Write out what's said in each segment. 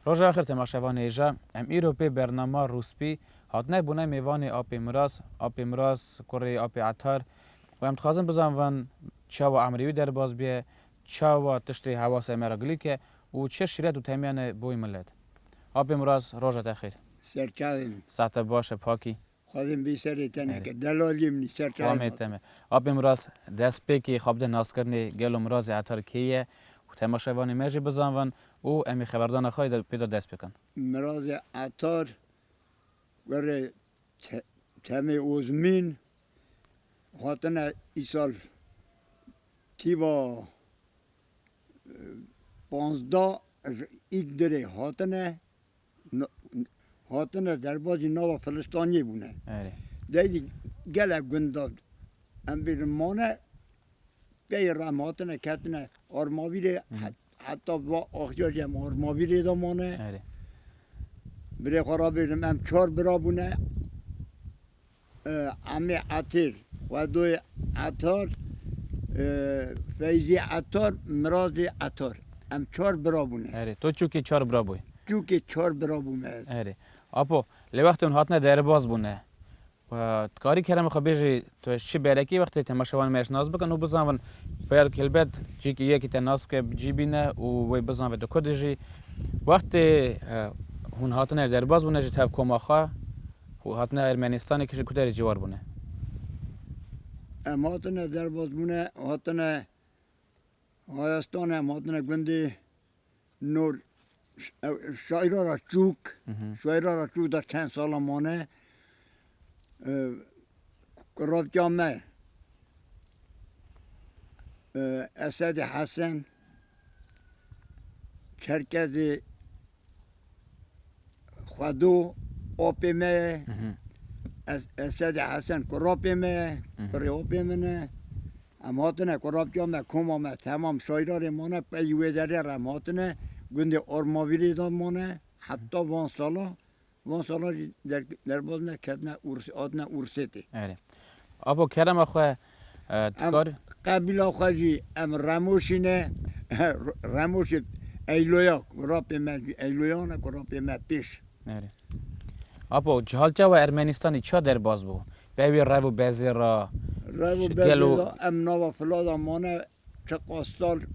روز آخر تماشاوان ایجا ام ایروپی برنامه روسپی هاتنه بونه میوان آب امراس کره آب عطار و ام تخازن بزنون چاو عمریوی در باز بیه چاو تشتی حواس امراگلی که و چه شیرت و تمیان بوی ملت آب امراس روزت اخیر سرچاویم ساعت باشه پاکی خواهیم بیسری تنه که دلالیم نی سرچاویم تمه آب امراس دست پیکی خواب ده ناس کرنی گل امراز عطار کیه و تماشاوانی مرجی بزنون و امی خبردان خواهی پیدا دست بکن مراز عطار وره تمه اوزمین هاتنه ای سال تیبا 15 ایک دره هاتنه در بازی نوا فلسطانی بونه دیدی گله گنداد ام بیرمانه بیرم هاتنه کتنه آرماویره حتی با آخیاجی هم آرماویره دامانه بره خورا بیرم ام 4 برا بونه امی عطر و دوی عطار فیزی عطار مرازی عطار ام 4 برا بونه تو چوکی 4 برا بوی چوکی 4 برا بونه آپو لی وقت اون هاتنه در باز بونه و کاری کردم خب بیجی تو چی برکی وقتی تماشاوان میش ناز بکن و بزنون پر کلبت چی که یکی تناس که جی بینه و وی بزنون تو کدیجی وقتی اون هاتنه در باز بونه جی تف کماخا و هاتنه ارمنستانی که کدر جوار بونه ام هاتنه در باز بونه هاتنه هایستان هم هاتنه گندی نور شایرا را چوک در چند سال مانه راب جامعه اسد حسن چرکز خودو آپیمه اسد حسن کراپیمه کری آپیمه ام هاتنه کراب جامعه کمامه تمام شایرا مانه پیوه داره رم هاتنه گنده آرماویری دان مانه حتی وان سالا در باز نکردن آدن ارسیتی آبو کرم آخواه تکار قبیل آخوازی ام رموشینه رموش ایلویا ایلویانه کراپی من پیش آبو جهالتا و ارمنستانی چا در باز بو؟ بیوی رو بزیرا ام نوا فلادا مانه چه قاستال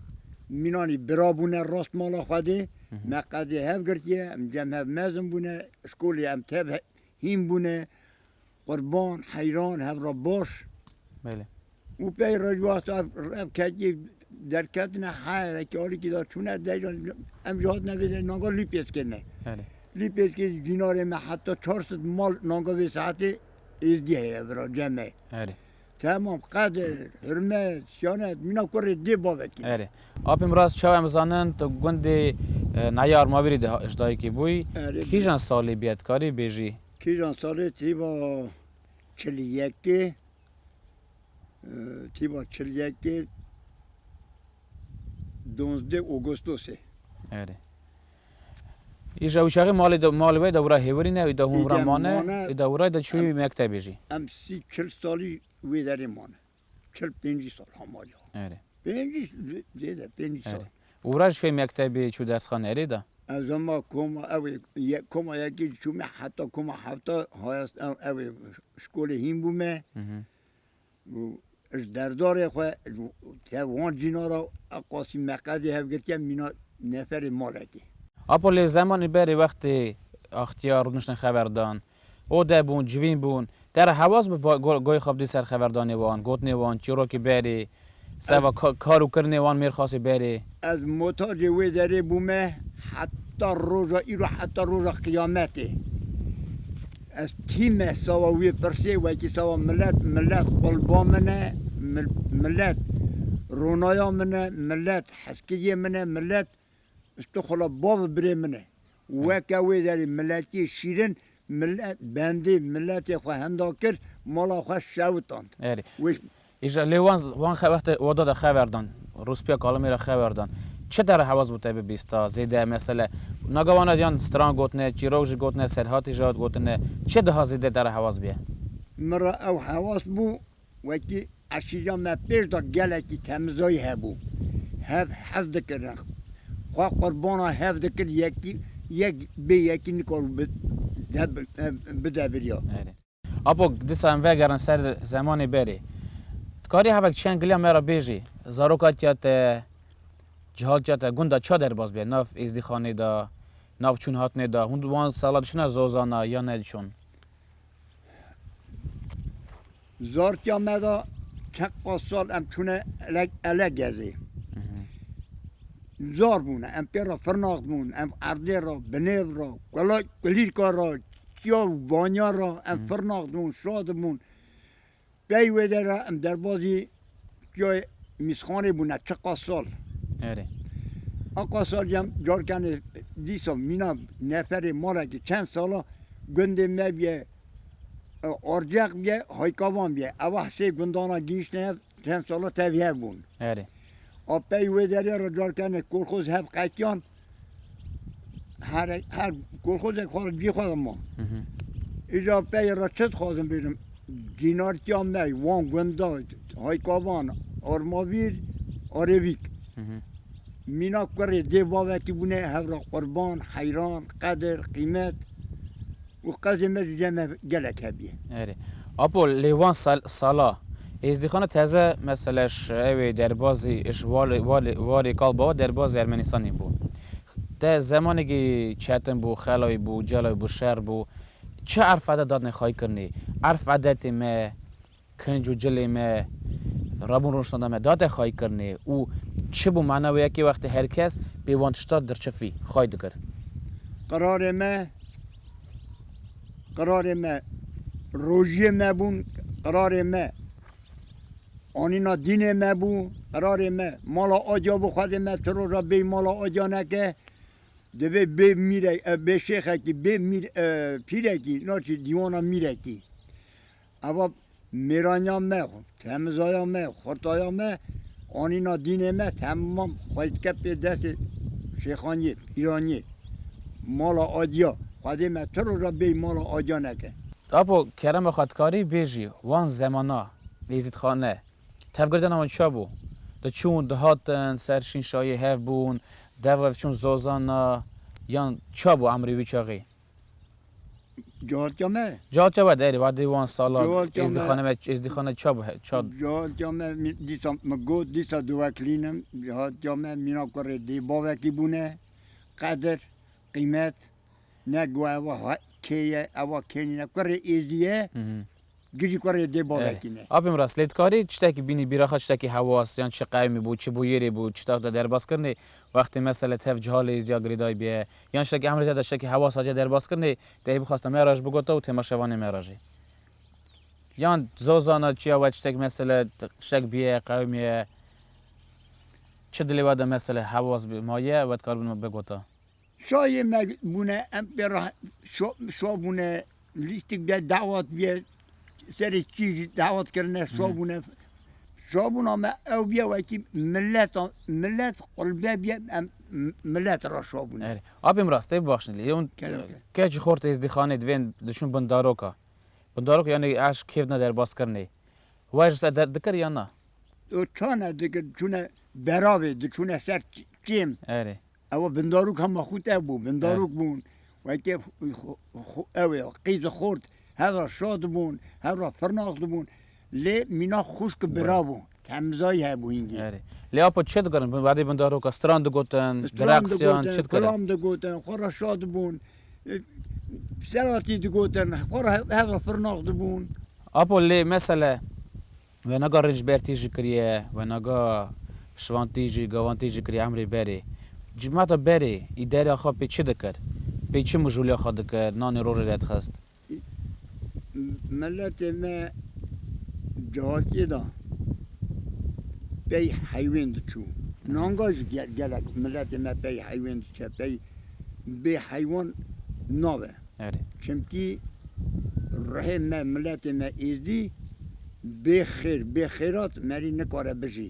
مینانی برابونه راست مالا خودی مقدی هف گرتیه ام جمع هف مزم بونه شکولی ام تب هیم بونه قربان حیران هف را باش بله و پی رجوات رب کجی در کتنه حیره که آلی که دار چونه دیجان ام جهات نویده نانگا لیپیس کنه لیپیس که دیناره من حتی 400 مال نانگا وی ساعتی ازدیه هف جمعه تمام قدر حرمت سیانت مینا کره دی باوکی آب امراض چه امزانن تو گندی نیار ما برید اجدایی که بوی کیجان سالی بیاد کاری بیجی کیجان سالی تی با 41 12 اوگوستوسه ایجا ویچاقی مال وی دورا هیوری نه ایدا همرا مانه دورا دا چوی مکتبی جی ام 40 سالی وی داری مانه 45 سال هماجا 5 سال ورش شوی مکتبی چو دست خانه اریدا از ما کما یکی چومه حتی کما هفته هایست اوی شکل هیم بومه از دردار خواه توان جینا را قاسی مقدی هف گرتیم مینا نفر مالکی اپولی زمانی بری وقتی اختیار نشن خبردان او ده بون جوین بون در حواس گوی خواب دی سر خبردانی وان گوت نیوان چیرو که بری سوا کارو کرنی وان میرخواسی بری از موتاج وی داری بومه حتی روزا قیامته از تیم سوا وی پرسی و که سوا ملت قلبا منه ملت رونایا منه ملت حسکیه منه ملت استخلا باب بری منه وکه وی داری ملتی شیرین ملت بندی ملت خواه هندا کرد مالا خواه شوتاند ایجا لیوان وقت واداد خبردان روسپیا کالمی را خبردان چه در حواس بوده به بیستا زیده مثلا نگوانه دیان ستران گوتنه چیروژ گوتنه سرهاتی جات گوتنه چه ده زیده در حواس بیه مرا او حواس بو وکی اشیجا ما پیش دا گلکی تمزایی هبو هف حز دکرن خواه قربانا هف دکر یک به یکی نکار بده بریا آره آبو دیسا ام وگرن سر زمانی بری کاری هفک چند گلی مرا بیجی زاروکاتیات جهاتیات گوندا چا در باز بید ناف ازدیخانه دا ناف چون هات ندا هون دوان سالات شونه زوزانا یا ندشون زارتیا مدا چند سال ام چونه الگ گزی زار بونه ام پیرا فرناغ بون ام عرده را بنیو را کلیرکا را کیا وانیا را ام فرناغ بون شاد بون پیویده را ام در بازی کیا میسخانه بونه چقا سال آره آقا سال جار کنه دیسا مینا نفر مالا که چند سالا گنده می بیه ارجاق بیه هایکاوان بیه اوه سه گندانا گیش نه چند سالا تاویه بون آره آپی ویدری را جار کنه کلخوز هف قیتیان هر کلخوز یک خواهد بی خواهد ما ایجا پی را چت خواهدم بیرم جینارتیان می وان گندا هایکاوان آرماویر آرویک مینا کره دیواوتی بونه هفرا قربان حیران قدر قیمت و قدر جمع گلک هبیه آره آبو لیوان سالا ازدیخانه تازه مثلش اوی دربازی اش واری کالبا دربازی ارمنستانی بو ده زمانی که چتن بو خلای بو جلای بو شهر بو چه عرف عدد داد نخواهی کرنی عرف عدد ما کنج و جلی ما رابون روشتانده ما داد خواهی کرنی او چه بو معنویه که وقتی هر کس بیوانتشتاد در چفی خواهی دکر قرار ما روژی ما بون قرار ما آنینا دین ما بون قرار ما مالا آجا بخواد ما ترو را بی مالا آجا نکه دوی بی میره بی شیخه کی بی میره پیره کی ناچی دیوانا میره کی اما میرانیا ما تمزایا ما خورتایا ما آنینا دین ما تمام خواهید که به دست شیخانی ایرانی مالا آجا خواهد ما ترو را بی مالا آجا نکه آبو کرم خودکاری بیجی وان زمانا ویزید خانه تفگردن همون چا بو ده چون دهاتن سرشین شایی هف بون دوف چون زوزانا یان چا بو عمری وی چاقی جهات جامعه جهات چا بود ایری وادی وان سالا جهات ازدیخانه چا بو چا جهات جامعه دیسا مگود دیسا دوکلینم جهات جامعه مینا کره دی باوکی بونه قدر قیمت نگو اوا کیه اوا کنی نکره ایزیه گیری کره دی باوکی نه آبیم راست لیدکاری چطور که بینی بیراخت چطور که حواس یان چه قیمی بود چه بویری بود چطور در باز کرنی وقتی مثلا تف جهال ایزیا گریدای بیه یان چطور که عمری داد چطور که حواس آجا در باز کرنی دهی بخواستم میراج بگوتا و تماشوانی میراجی یان زوزانا چیا و چطور که مثلا چطور بیه قیمیه چه دلی وادا مثلا حواس مایه و کار بگوتا شای بونه ام برا شو بونه لیستی بیه دعوت بیه سر چیزی دعوت کردن شابونه ما او بیا وکی ملت قلبه بیا ملت را شابونه آبیم راسته ببخشید اون که چی خورد ازدیخانه دوین دشون بنداروکا یعنی اش کیف ندار باز کرنی واجس دکر یا نه او چانه دکر چونه براوی دچونه سر چیم اره او بنداروک هم خود ابو بنداروک بون وکی او قیز خورد هر شاد بون هر فرناخت بون لی مینا خشک برابو تمزای هبو اینگی لی آپو چه دکرن بعدی بندارو که استراند گوتن درکسیان چه دکرن کلام دگوتن خورا شاد بون سراتی دگوتن خورا هر فرناخت بون آپو لی مثلا و نگا رنج برتیجی کریه و نگا شوانتیجی گوانتیجی کریه عمری بری جمعتا بری ایداری آخوا پی چه دکر پی چه مجولی آخوا دکر نانی روژه رد خست ملت ما جهاتی دا پی حیوان دچو نانگاز گلک ملت ما پی حیوان دچو پی حیوان ناوه چمکی ره ما ملت ما ایزدی بخیرات مری نکاره بشی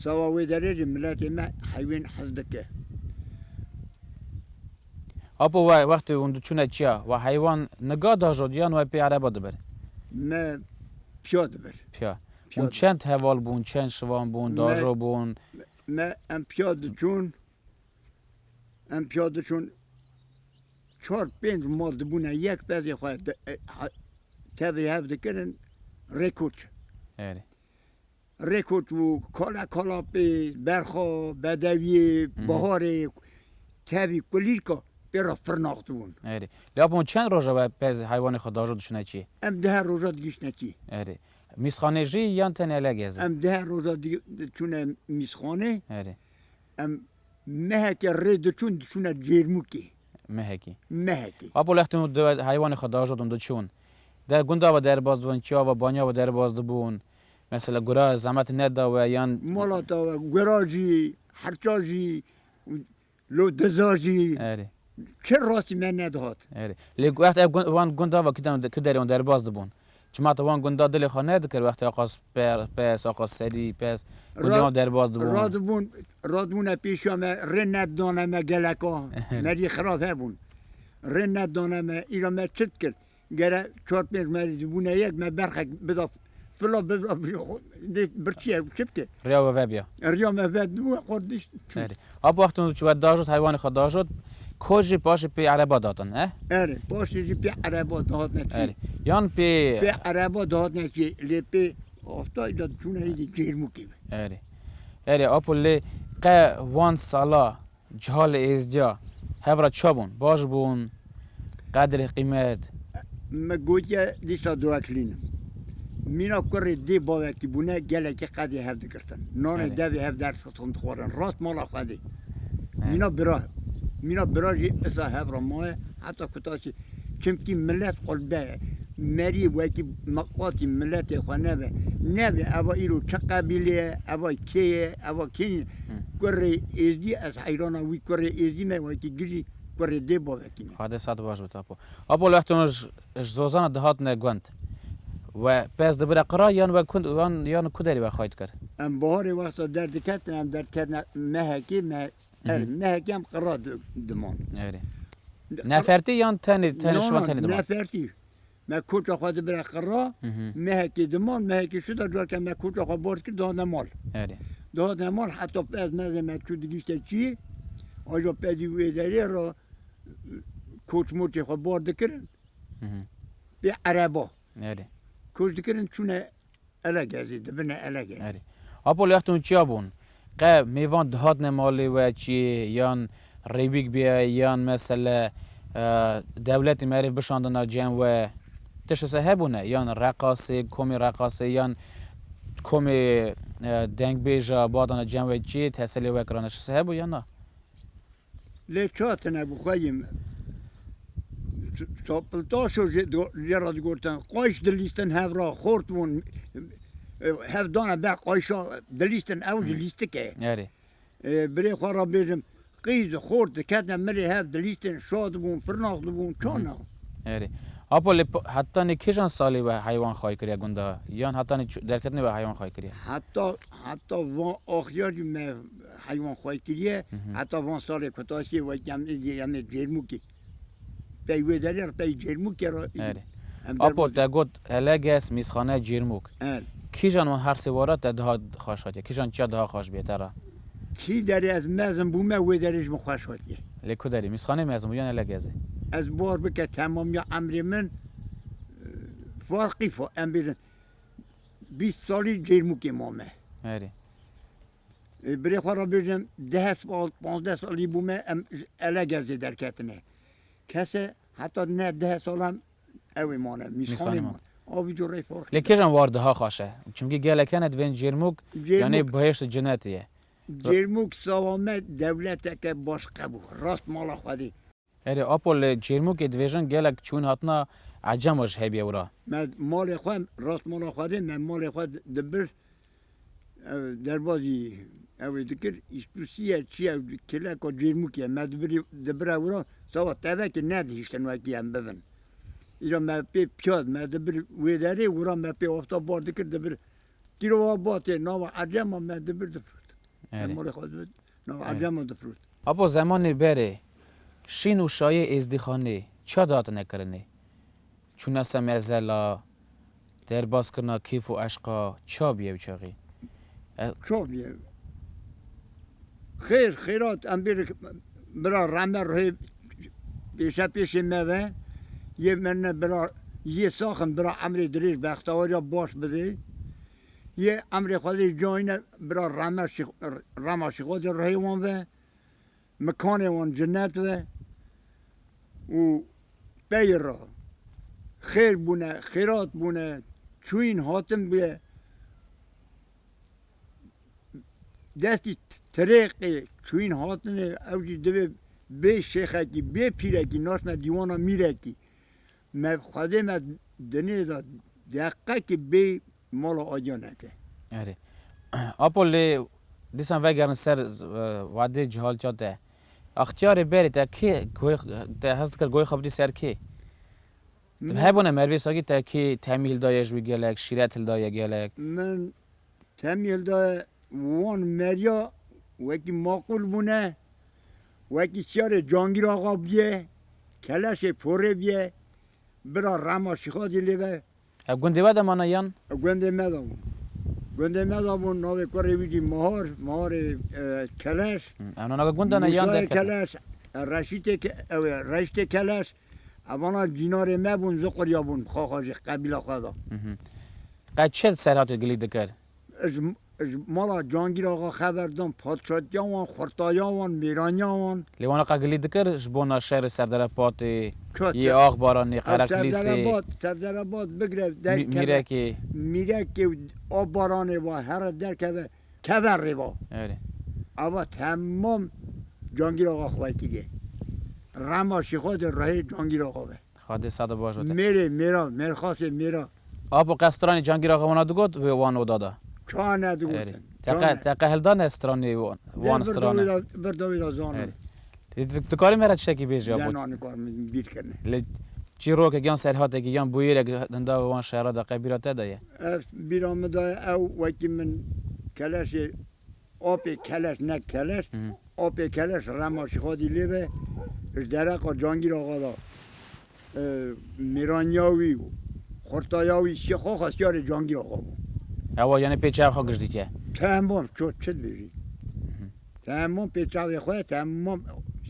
سواوی داره ملت ما حیوان حزدکه آپو وقتی اون چونه چیا و حیوان نگاه داشت یا نوع پی عربا دبر ما پیاده بر پیا اون چند حوال بون چند شوان بون داجو بون ما ام پیاده چون چهار پنج مال دبونه یک پزی خواهد تبی هف دکرن رکوچ اری رکوچ و کالا پی برخا بدوی بهاری تبی کلیر که برا فرناخت بون اری لیاپون چند روزه و پز حیوان خود داجود شونه چی ام ده روزات گیش نکی اری میسخانه جی یان تن الگزه ام ده روزات چونه میسخانه اری ام مهک رد چونه جرموکی مهکی مهکی آبو لختون دو حیوان خود داجود دو چون در گندا و در باز ون چیا و بانیا و در باز دبون مثلا گرا زحمت ندا و یان مالاتا و گراجی هرچاجی لو دزاجی اری چه راستی من ندهات اری لی وقت وان گندا و کدر اون در باز دبون جماعت وان گندا دل خانه دکر وقت آقاس پس آقاس سری پس گندا در باز دبون رادبون پیشا ما رند دانه ما گلکا مری خراب هبون رند دانه ما ایرا ما چت کرد گره چهار پنج مری دبونه یک ما برخک بدا فلا بدا برچیه چپته ریا و وبیا ریا ما ود دو خوردش اری آب وقت اون چوب داجود حیوان خود داجود کجی پاش پی عربا دادن اه اره باشی پی عربا دهات نکی اری یان پی عربا دهات نکی لی پی افتای داد چونه ایدی جرمو کی اری اری آپولی قه وان سالا جهال ازدیا هفرا چابون باش بون قدر قیمت ما گوتیا دیسا دو اکلینم مینا کری دی باوکی بونه گله که قدی هفت کرتن نان دوی هفت درس خود خورن راست مالا خودی مینا برا جی اسا هفرا ماه حتی کتاسی چمکی ملت قلبه مری وکی مقاطی ملت خانه به نبه اوا ایرو چه قبیله اوا کیه اوا کینی کری ازدی از حیرانا وی کری ازدی ما وکی گیری کری دی باوکی نه خاطر ساعت باش بت آپو وقت اون زوزان دهات نگوند و پس دبر قرا یان و کند یان کدری و خواهد کرد ام بهار وقت درد کردن ام درد کردن مهکی مهکی هم قرار دمان اری نفرتی یان تنی شما تنی دمان نفرتی ما کوچه خواهد برای قرار مهکی دمان مهکی شده جور که ما کوچه خواهد برد که داده مال اری داده مال حتی پس مزه ما چود گیشته چی آجا پیدی ویداری را کوچ موچه خواهد برد کرن به عربا اری کوچ دکرن چونه الگازی دبنه الگازی اری آپو وقت اون چیا بون قه میوان دهات نمالی و چی یان ریبیک بیا یان مثلا دولت معرف بشاندن جن و تشسه هبونه یان رقاصی کومی رقاصی یان کومی دنگ بیجا بادن جن و چی تحصیلی و کرانش هبو یا نه لچاتنا بخوایم ساپلتاشو جراد گورتن قایش دلیستن هفرا خورتون هف دانه بر قایشا دلیستن او دلیسته که اری بری خوارا بیجم قیز خورد کدن ملی هف دلیستن شاد بون فرناخت بون چانا اری آپو حتی نکیشان سالی و حیوان خواهی کریه گنده یان حتی درکت نی و حیوان خواهی کریه حتی وان آخیاری ما حیوان خواهی کریه حتی وان سال کتاسی و یعنی جرموکی پیوه داری را پی جرموکی را اری آپو تا گود الگس میسخانه جرموک کیجان و هر سوارات دها خوش هاتیه کیجان چیا دها خوش بیتره کی داری از مزم بومه و داریش مخوش هاتیه لیکو داری میسخانه میزم یان الگزه از بار بکه تمام یا عمر من فرقی ام بیرن 20 سالی جرموکی مامه اری بری خورا بیرم 10 سال 15 سالی بومه الگزه در کتنه کسی حتی نه 10 سالم اوی مانه میسخانه مانه آبی جوری فرق لیکیجان وارده ها خوشه چونکه گلکنت وین جرموک یعنی بهشت جنتیه جرموک سوامه دولت که باش قبول راست مالا خودی اری آپول جرموک دویژن گلک چون هاتنا عجمش هبیه ورا مال خود راست مالا خودی من مال خود دبر دربازی اوی دکر استوسیه چیه کلک و جرموکیه من دبر ورا سوا تبه که ندهیشتن وکی هم ببن ایران من پی پیاد من دبر ویداری ورا من پی افتا بار دکر دبر کیلو باته نام عجم من دبر دفرد مال خود نام عجم دفرد آپو زمانی بره شین و شایع ازدیخانه چه داد نکرنه چون اسم ازلا در باز کرنا کیف و عشقا چا بیه بچاقی چا بیه خیرات ام بیر برا رمه روی پیش مه یه من برا یه ساخن برا امر دریش بختاوریا باش بده یه امر خودی جوینه برا رمش خود رهی وان و مکان وان جنت و پیرا خیر بونه خیرات بونه چوین هاتم به دستی طریقی چوین هاتنه اوجی دوی به شیخه کی به پیره کی ناس دیوانا میره کی ما خواده ما دنیا دا دقیقه که به مال آجانه که آره آپول دیسان وگرن سر وعده جهال جاده اختیار بری تا کی گوی تا هست کر گوی خبری سر کی هبونه مروی ساگی تا کی تمیل دایش بگیلک شیرت دایه گیلک من تمیل دا وان مریا وکی معقول بونه وکی سیار جانگیر آقا بیه کلش پوره بیه برا رماشی خودی لیبه گنده وده مانا یان گنده مدامون نوی کاری ویدی مهار کلش انا نگه گنده نه یان موسای ده کلش رشت کلش اوانا دینار مبون زقر یابون خواهی قبیل خدا قد چه سرحات گلی دکر از مالا جانگیر آقا خبر دام پادشاهیان خورتایان میرانیان لیوانا قد گلی دکر جبونا شهر سردر پاتی یه آق بارانی قرقلیسی سردرباد بگره میره که میره که آب بارانه با هر در کبر ریبا آره اما تمام جانگیر آقا خواهی که رماشی خود راه جانگیر آقا به خواهد صد باش بوده مرخواست میرا آب و قسترانی جانگیر آقا وانا دگود و وانو دادا چه ندو آره گفتن تقه هلدان استرانی وان استرانی برداویدا زانه دکاری میره چه کی بیش یا بود دنان کار بیر کنه چی رو که گیان سرحات که گیان بویره که دندا وان شهر دا قبیرات دایه بیرام دای او وکی من کلش آب کلش نه کلش آب کلش رماشی خودی لیبه درق و جانگیر آقا دا میرانیاوی و خورتایاوی شیخا خواستیار جانگیر آقا بود اوا یعنی پیچه خواه گشتی که تمام چه بیری تمام پیچه خواه تمام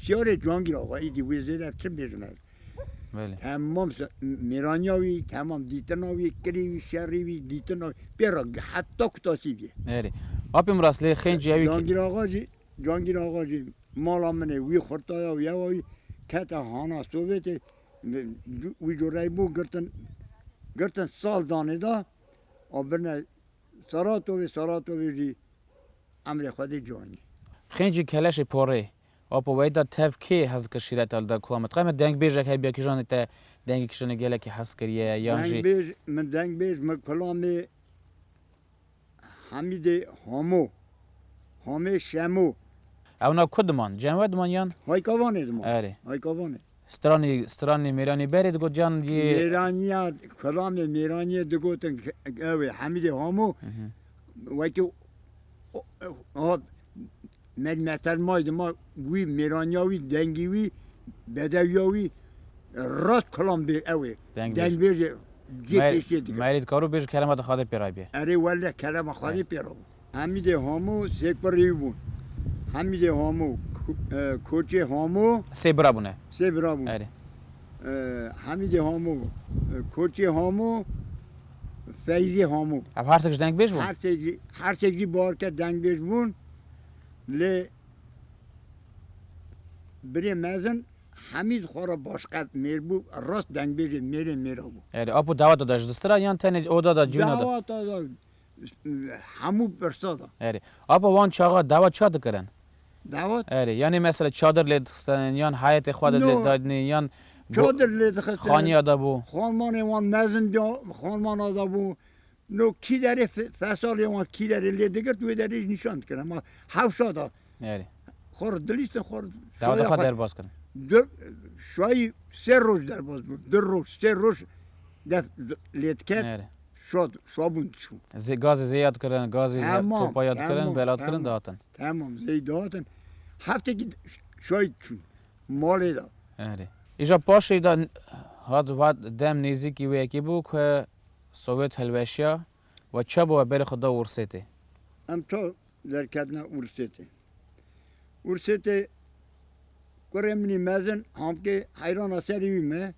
سیار جانگیر آقا ایدی ویزه چه بیرمد بله تمام میرانیاوی تمام دیتناوی کریوی شریوی دیتناوی پیرا حتی کتاسی بیه آره آب مراسلی خنجی اوی جانگیر آقا جی مالا منه وی خورتایاوی اوی کتا هانا صوبت وی جورای بو گرتن سال دانه دا و برنه سراتوی جی امر خودی جانی خنجی کلش پاره آب ویدا تف کی هز کشیرت الدا کوامت قام دنگ بیجه که بیا کیجان تا دنگ کیجان گله که هز کریه یانجی دنگ بیج مکلامی حمید هامه شمو اونا کدمان جمع دمان یان های کاوانه دمان آره های کاوانه استرانی میرانی برید گود یان یه میرانیه کلامی میرانیه دگوتن حمید هامو وکی مثل ما وی میرانیاوی دنگیوی بدویاوی راست کلام بی اوی دنگ بیجه مرید کارو بیش کلمات خواهد پیرای بی اره ولی کلم خواهد پیرا حمید هامو سپری بون حمید هامو کوچه هامو سه برا بونه اره حمید هامو کوچه هامو فیضی هامو اب هر سکش دنگ بیش بون هر سگی بار که دنگ بیش بون لی بری مزن حمید خورا باشقب میر بو راست دنگ بیش میره بو آره آبو دعوت داشت دسترا یان تنی او دادا جون دادا دعوت دادا همو برسادا آره آبو وان چاقا دعوت چاد کردن دعوت آره یعنی مثلا چادر لید خستن یان حیات خود لید دادنی یان چادر لید خستن خانی آدا بو خانمان وان مزن جا خانمان آدا بو نو کی داره فسال وان کی داره لید دیگر توی داره نشاند کنه ما حوشا دا آره خور دلیست خور دعوت خود در باز کردن شاید 3 روز در باز بود 2 روز 3 روز لید کرد شابون شو گاز زیاد کردن گازی توپایات کردن بلاد کردن داتن تمام زیاد داتن هفته که شاید چون مالی دا آره ایجا پاشه دا هاد دم نیزیکی و یکی بو که سوویت هلوشیا و چه بو بری خدا ورسیتی ام تو در کدنا ورسیتی کوره منی مزن هم که حیران سری ویمه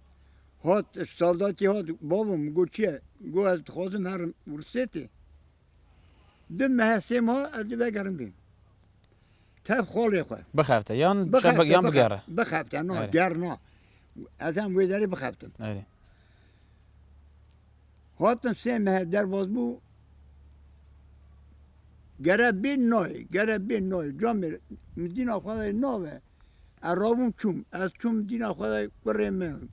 هات سالداتی هات بابم گو چیه گو از خوازم هر ورسیتی دم محسیم ها از بگرم بیم تب خالی خواه بخفته یان یان بگره بخفته نه گر نه از هم ویداری بخفتم آره هاتن سه مه در باز بو گره بین نوی جامعه مدینه خدای نوه ارابون از چوم مدینه خدای کره من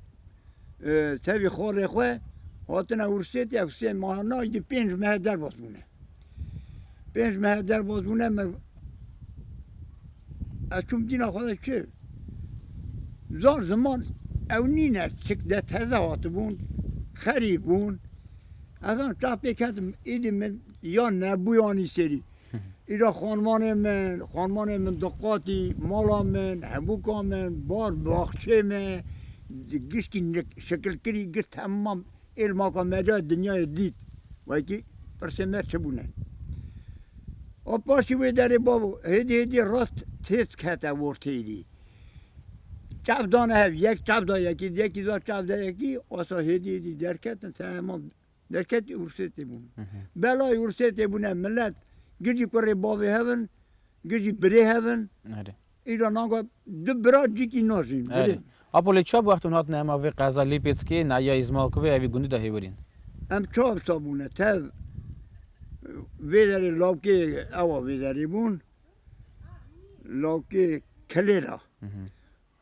تبی خالی خواه هاتن ورسیتی اف سه ماه نه دی 5 ماه در باز بونه 5 ماه در باز بونه از چوم مدینه خدای چه زار زمان او نینه چک ده تزه هات بون خریب بون از آن چاپی کردم ایدی من یا نبویانی سری ایرا خانمان من دقاتی مالا من حبوکا من بار باخچه من گشتی شکل کری گشت تمام علما کا مجا دنیای دید وای که پرسمر چه بونه و پاشی وی داره بابو هدی راست تیز کتا ورته ایدی چاپ دانه هف یک چاپ دا یکی دا چاپ دا یکی آسا هدی درکتن تمام درکت ورسیتی بون بلای ورسیتی بونه ملت گیجی کره بابی هفن گیجی بری هفن ایران آنگا دو برا جیکی نازیم اپولی چه وقت اونات نما وی قزا لیپیتسکی نه یا ازمالکوی اوی گوندی دا هیورین ام چاب صابونه تب ویداری لابکی اوا ویداری بون لابکی کلیرا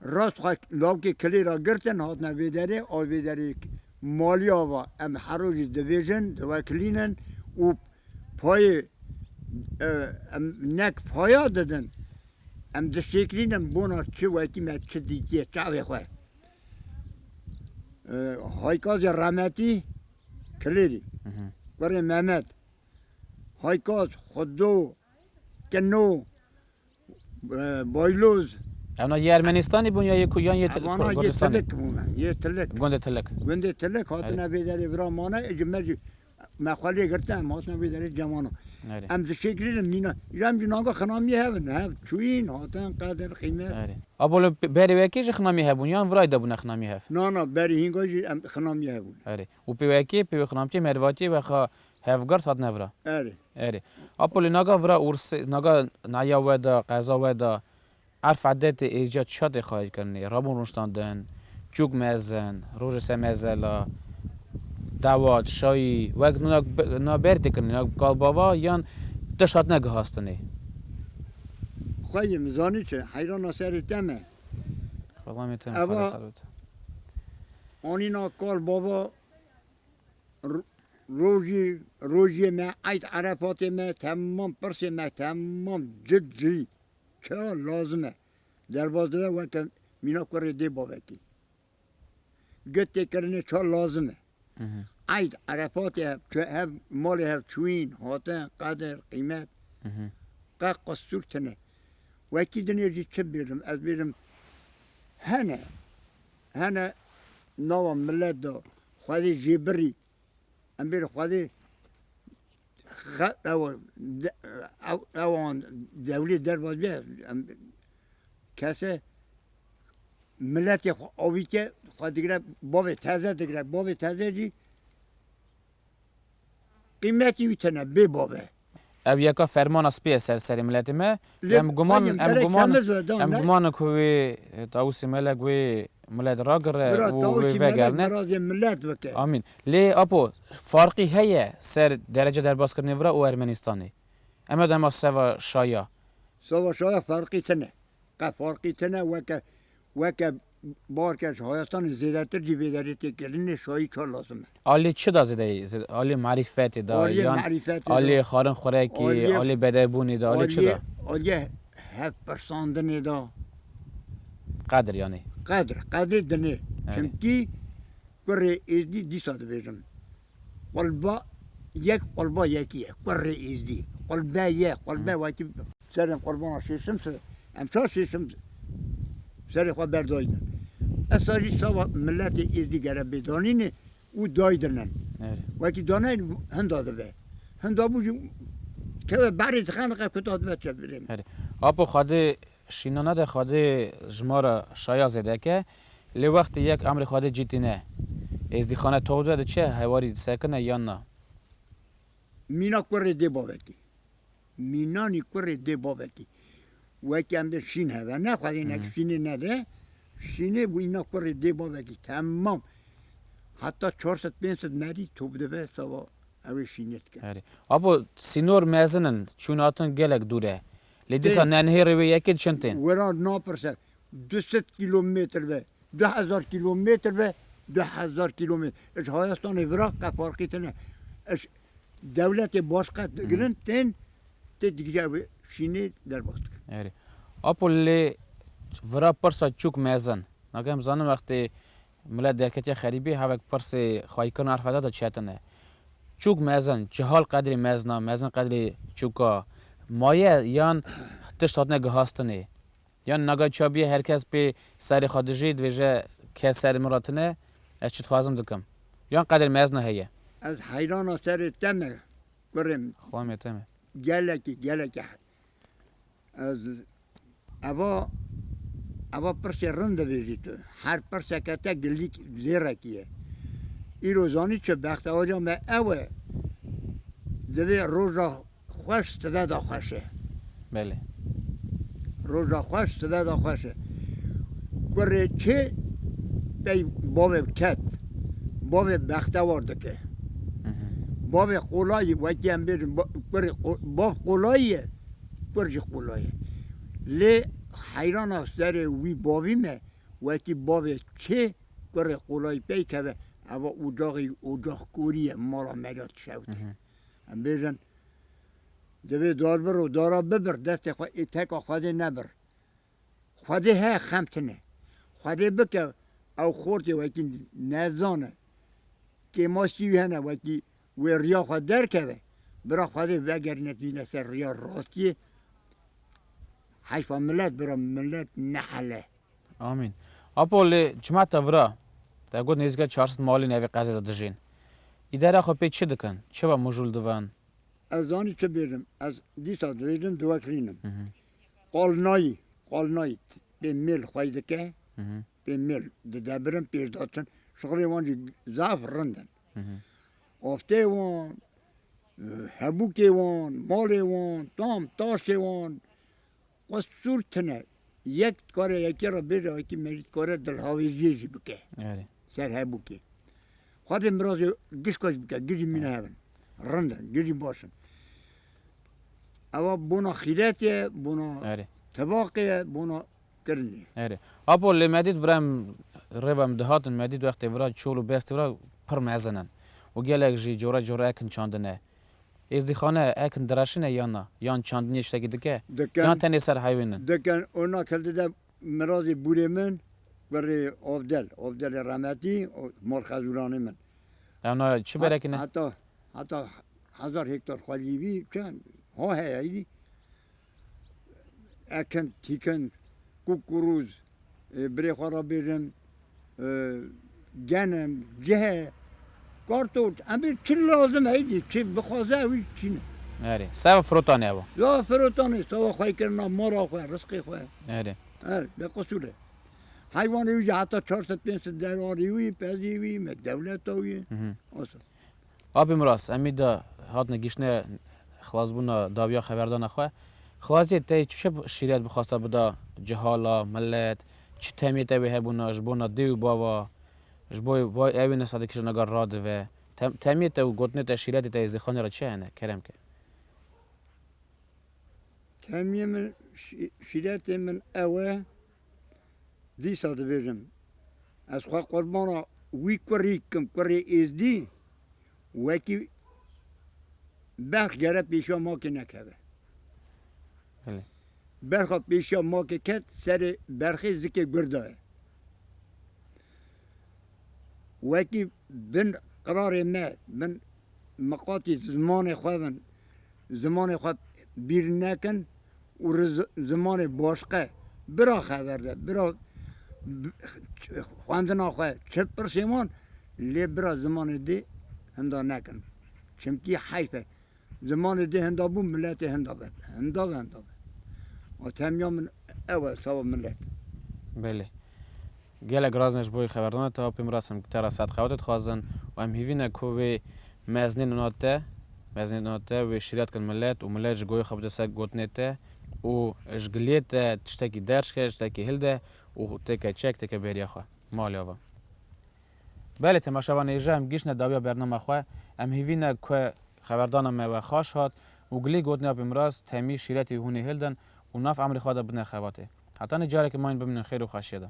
راست خواه لابکی کلیرا گرتن هات نه ویداری آو ویداری مالی آوا ام حروجی دویژن دوکلینن و پای نک پایا دادن ام دشکلینم بونا چه وقتی من چه دیگه چاوی خواه هایکاز رحمتی کلیری برای محمد هایکاز خودو کنو بایلوز اونا یه ارمنستانی بون یا یه کویان یه گردستانی؟ یه تلک گنده تلک هاتنا بیداری برامانه اجمالی مخالی گرتم هاتنا بیداری جمانه ام دشکلینم نینا ایرام جناغا خنامی هفن هف چوین هاتن قدر قیمت ابول بری وکی خنامی هبون یا ورای دبون خنامی هف نه بری هنگا خنامی هبون آره و پی وکی پی خنامتی مرواتی و خا هفگرت هات نورا آره ابول ناگا ورا اورس ناگا نایا ودا قزا ودا عرف عدت ایجاد شاد خواهد کنی رابون رونشتاندن چوک مزن روز سمزلا دوات شایی وقت نا برد کنی نا قال بابا یان دشات نگه هستنی خواهی مزانی چه حیران سری تمه والله میتونم خدا سلوت آنی نا قال بابا روزی ما عید عرفات ما تمام پرسی ما تمام جدی چه لازمه در بازده وقت مینا کره دی بابا کی گتی کرنه چه لازمه عید عرفات هف مال هف چوین هاتن قدر قیمت قا قصور تنه وکی دنیا جی چه بیرم از بیرم هنه نوام ملت دا خواهی جیبری ام بیر خواهی اوان دولی در باز بیا کسی ملت آوی که خواهی دیگره باب تازه جی قیمتی ویتنه بی بابه او یکا فرمان اسپی سرسری ملت ما ام گمان کوی تاوسی ملک وی ملت راگر و وگرنه آمین لی اپو فرقی هیه سر درجه در باز کردن ورا او ارمنستانی اما دما سوا شایا فرقی تنه وکه بارکش هایستان زیادتر جی بیداریتی کردن شایی چه لازمه آلی چه دا زیده آلی معرفتی دا آلی خارن خوراکی آلی بدبونی دا آلی چه دا آلی هف پرساندنی دا قدر یعنی قدر دنه چمکی کره ایزدی دی ساعت بیشم قلبا یکیه کره ایزدی قلبا وکی سرم قربان شیشم امشا شیشم سری خواه بردایدن اصاری سوا ملت ایزدی گره بدانینه او دایدنن وکی دانه هنداده به هندا بوجو که بری تخانقه کتاد بچه بریم آپو خواهده شینانه ده خواده جماره شایا زده که لی وقت یک امر خواده جیتی نه از دی خانه تو ده چه هواری سکنه یا نه مینا کوره دی بابکی مینانی کوره دی بابکی وکی هم به شین هوا نه خواهی نک شینه نده شینه و اینا کوره دی بابکی تمام حتی 400-500 مری توب ده به سوا اوی شینت کن آره ابو سینور مزنن چون اتن گلک دوره لیدیسا ننهی روی یکی چنتین ورا ناپرسه 200 کیلومتر به 2000 کیلومتر به 2000 کیلومتر اش هایستان ورا قفارقی تنه اش دولت باشقه گرن تن ته دیگه شینه در باست آره ابو لی ورا پرسا چوک مزن نگم زانم وقتی ملت درکتی خریبی هاوک پرس خواهیکن عرفه داده چتنه چوک مزن جهال قدری مزنا مزن قدری چوکا مایه یان تشت هاتنه گهاستنه یان نگاه چابیه هرکس به سری خادجی دویجه که سری مراتنه از چیت خوازم دکم یان قدر مزنا هیه از حیران سر تمه برم خواه میتمه گلکی از اوا پرس رنده بیدی تو هر پرس کتا گلیک زیرکیه ای روزانی چه بخت آجا ما اوه دوی روزا خوش تبدا خوشه بله روزا خوش تبدا خوشه کره چه بی باب کت باب بخت آورده که باب قولایی وکی هم بیدیم باب قولاییه برج قولاییه لی حیران سر وی بابی مه وکی باب چه کره قولایی پی که اما اوجاق کوریه مالا مریات شوته هم بیدن دوی دار برو دارا ببر دست خواه تک خواده نبر خواده ها خمتنه خواده بکه او خورده وکی نزانه که ما سیوی هنه وکی و ریا خواه در که برا خواده وگر نتوینه سر ریا راستیه حیفا ملت برا ملت نحله آمین ابو لی جماعت ورا تا گود نیزگاه 400 مالی نوی قضی داده جین ایداره خو پی چی دکن چه با مجول دوان از آنی چه بیرم از دیسا دویدم دوکرینم قالنایی به میل خواهی که به میل ده برم پیر داتن شغلی وان زعف رندن افته وان هبوکی وان مالی وان تام تاشه وان قصور تنه یک کاره یکی را بیره یکی مریض کاره دلهاویزی بکه سر هبوکی خواهد امراض گیش کاش بکه گیجی مینه هبن رندن گیجی باشن اما بونا خیراتیه بونا طباقیه بونا کرنی ابو لی مدید ورم روام دهاتن مدید وقتی ورا چولو بیست ورا پر مزنن و گلک جی جورا اکن چاندنه از دی خانه اکن دراشنه یا نه یان چاندنی اشتاکی دکه یان تنی سر حیوینن دکن اونا کلده ده مرازی بوری من برای عبدال رحمتی مال خزورانه من اونا چی برکنه؟ حتی 1000 هکتار خالیوی چند ها هیدی اکن تیکن کوکروز بری خورا بیرن گنم جه کارتوت امیر چی لازم هیدی چی بخوازه اوی چی نه سوا فروتانه او یا فروتانه سوا خواهی کرنا مارا خواه رزقی خواه به قصوره حیوان اوی حتی 400-500 دلاریوی پذیوی دولت اوی آبی مراس امیدا هات نگیشنه خلاص بونا داویا خبردان خواه خلاصی تی چه شریعت بخواسته بدا جهالا ملت چی تمیت اوی هبونا جبونا دیو باوا جبوی بای اوی نساده کش نگار راده و تمیت او گوتنه تا شریعت تا ازیخانه را چه هنه کرم که تمیه من شریعت من اوه دی ساده بیرم از خواه قربانا وی کری کم کری ازدی وکی برخ گره پیشا ما که نکبه برخ پیشا ما که کت سر برخی زکی گرده وکی بن قرار ما بن مقاطی زمان خواه بیر نکن و زمان باشقه برا خبر ده برا خواندنا خواه چه پرسیمان لی برا زمان دی هندا نکن چمکی حیفه زمان دی هندا بو ملت هندا بد و تمیا من اول سوا ملت بله گله گرازنش بوی خبردان تا پیم راسم ترا صد خواتت خوازن و هم هیوینه کوی مزنین ناته و شریعت کن ملت و ملت جگوی خبده سگ گوتنته و جگلیت تشتکی درش که تشتکی هلده و تکه چک تکه بریا خوا مالی آوا بله تماشاوان ایجا هم گیش نداویا برنامه خواه هم هیوینه که خبردانم و خواش هات و گلی گوتنیا پیم راز تمی شریعتی هونی هلدن و ناف عمری خواه دا بدن خواته حتی نجاره که ماین بمینن خیر و خوشیده